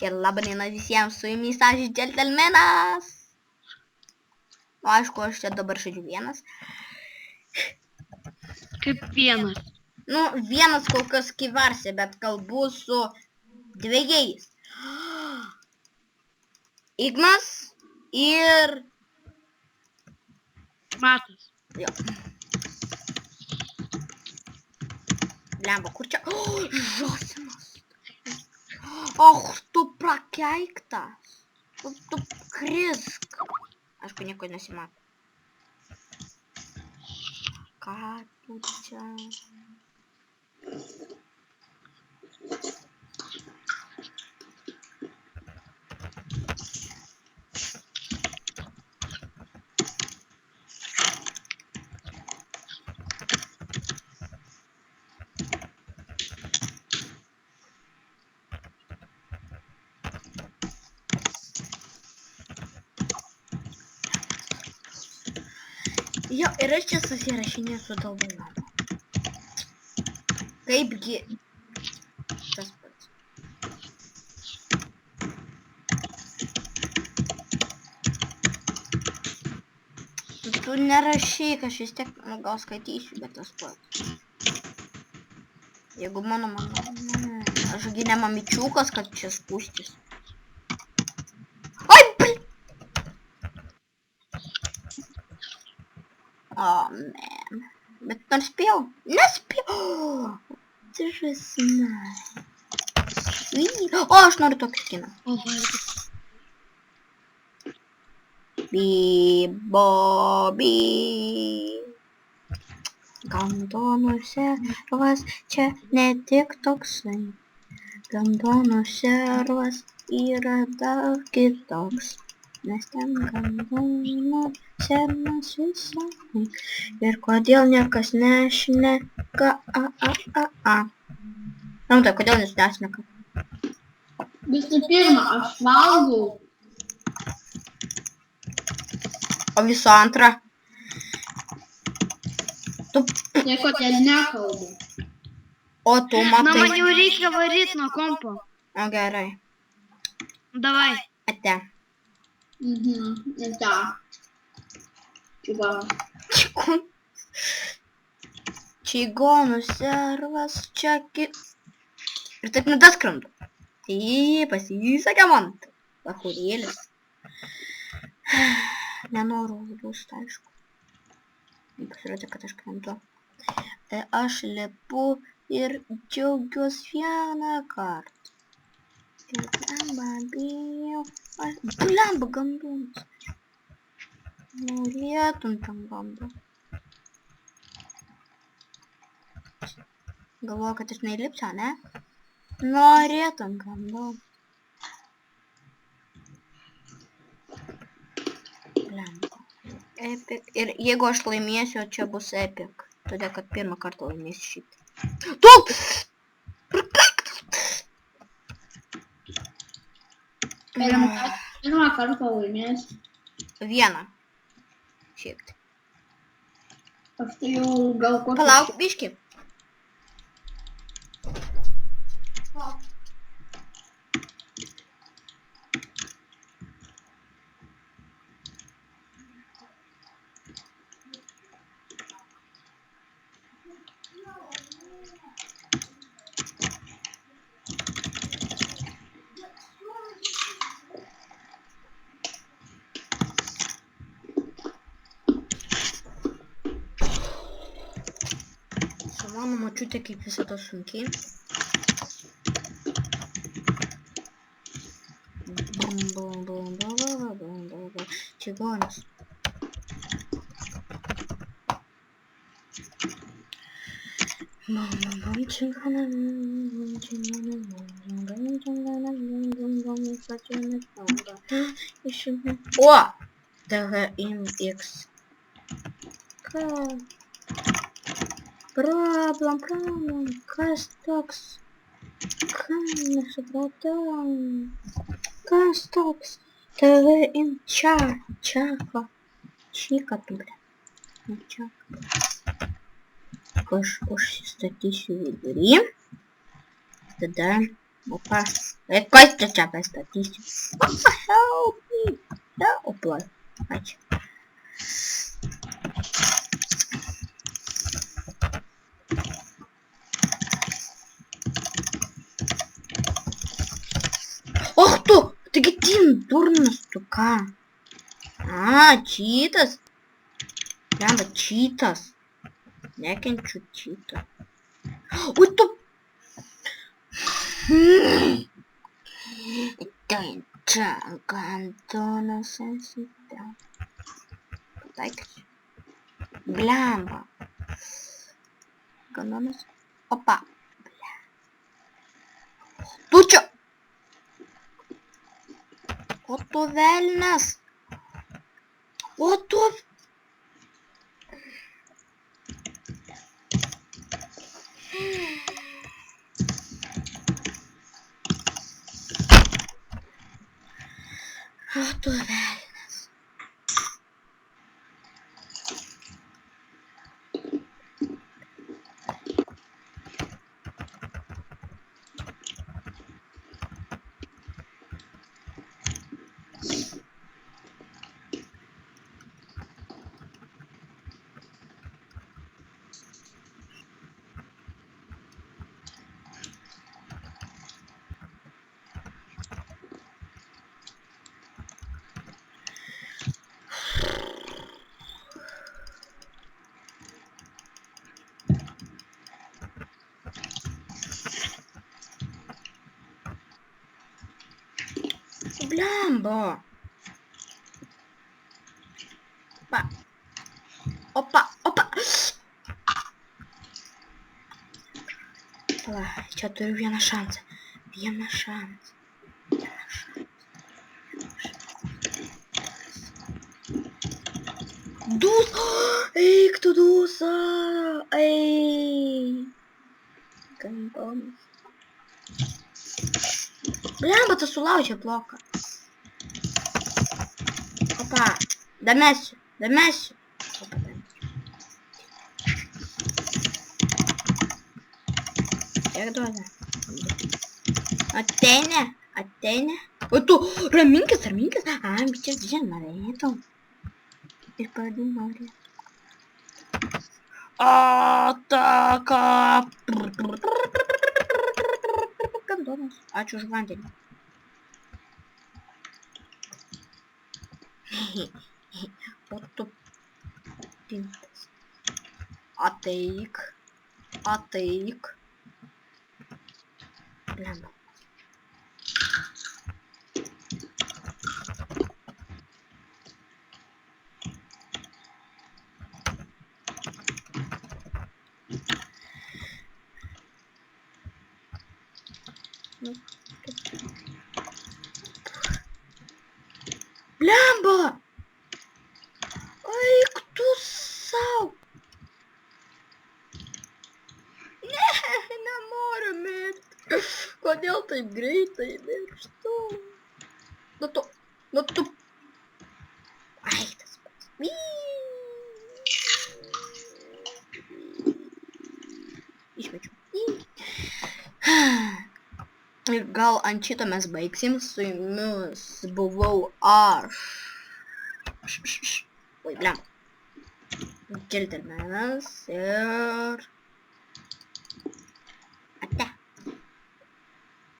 Ir labą dieną visiems, su jumis aš džentelmenas. Nu, aišku, aš čia dabar žaidžiu vienas. Kaip vienas. Nu, vienas kol kas kivarsė, bet kalbu su dviejais. Ignas ir... Matas. Jo. Blemba, kur čia? Žosimas. Och, tu prakeiktas. Tu krisk. Aišku, nieko nesimato. Ką tu čia? Jo, ir aš čia susirašinėjau su Dalbanamu. Kaipgi tas pats. Tu nerašyk, aš vis tiek gal skaitysiu, bet tas pats. Jeigu mano... Ašgi ne mamičiukas, kad čia spūstis. Oi, bl... Oh, man. Bet nors spėjau. Nespėjau. Tai žasnai. O, aš noriu tokį skiną. O, valgyti. Bibobi. Gandonų servas čia ne tik toksai. Gandonų servas yra daug kitoks. Nes ten gandonų servas visai. Ir kodėl niekas nešneka. Nu tai, kodėl jis nešneka? Visų pirma, aš valgau. O visų antra? Tu... Nieko ten nekalbu. O tu matai... Na, man jau reikia varyti nuo kompo. O gerai. Davai. Ate. Da. Čigon. Čigonų servas čia ir taip nedaskrandu. Tai pasisakė man. Bahurėlis. Nenoriu bus, aišku. Pasirodė, kad aš krentu. Tai aš lipu ir džiaugiuos vieną kartą. Ir blemba bijau. Blemba gandūnas. Norėtum tam gandų. Galvoju, kad aš neįlipsiu, ne? Norėtum gandų. Blemba. Epic. Ir jeigu aš laimėsiu, čia bus epic. Todėl, kad pirmą kartą laimėsiu šitą. Tu! Pirmą kartą laimėsiu. Vieną. Šiek tiek. Aš tai jau gal kokį... Palauk, biški. Mano močiutė kaip visada sunkiai. Čigonas. O! TGMX. Ką? Problem, kas toks? Ką nesupratau? Kas toks? TV in čaka. Čika, tu, ble. Ne čaka. Aš užsistatysiu vidury. Tada Opa. Kas čia pastatysiu? Help me. Da, opa. Ačiū. Och tu! Taigi tin durnas tu ką? Čytas. Lemba, čytas. Nekenčiu čytą. Ui, tu. Čia gandonas esite. Pataikysiu. Blemba. Gandonas. Opa. Tu čia. O tu velnas. O tu. O tu velnas. Blemba. Opa. Opa, opa. Pala, čia turiu vieną šansą. Vieną šansą. Dus. Eik tu dusa. Ei. Gandonas. Blemba, tu sulaužė bloką. Opa, damesiu. Opa, damesiu. Kiek duoda? Ateina. O tu, raminkis. Čia didžiai norėtum. Ir pradėjau norėtų. Ataka. Gandonas. Ačiū už vandenį. O tu pintas. Ateik. Blemba. Blemba! Eik tu sau! Ne, nenoriu mirti. Kodėl taip greitai mirštu? Nu tu. Ai, tas pats. Išmečiau. Ir gal ant šito mes baigsim. Su jumis buvau aš. Oi, blem. Džentelmenas ir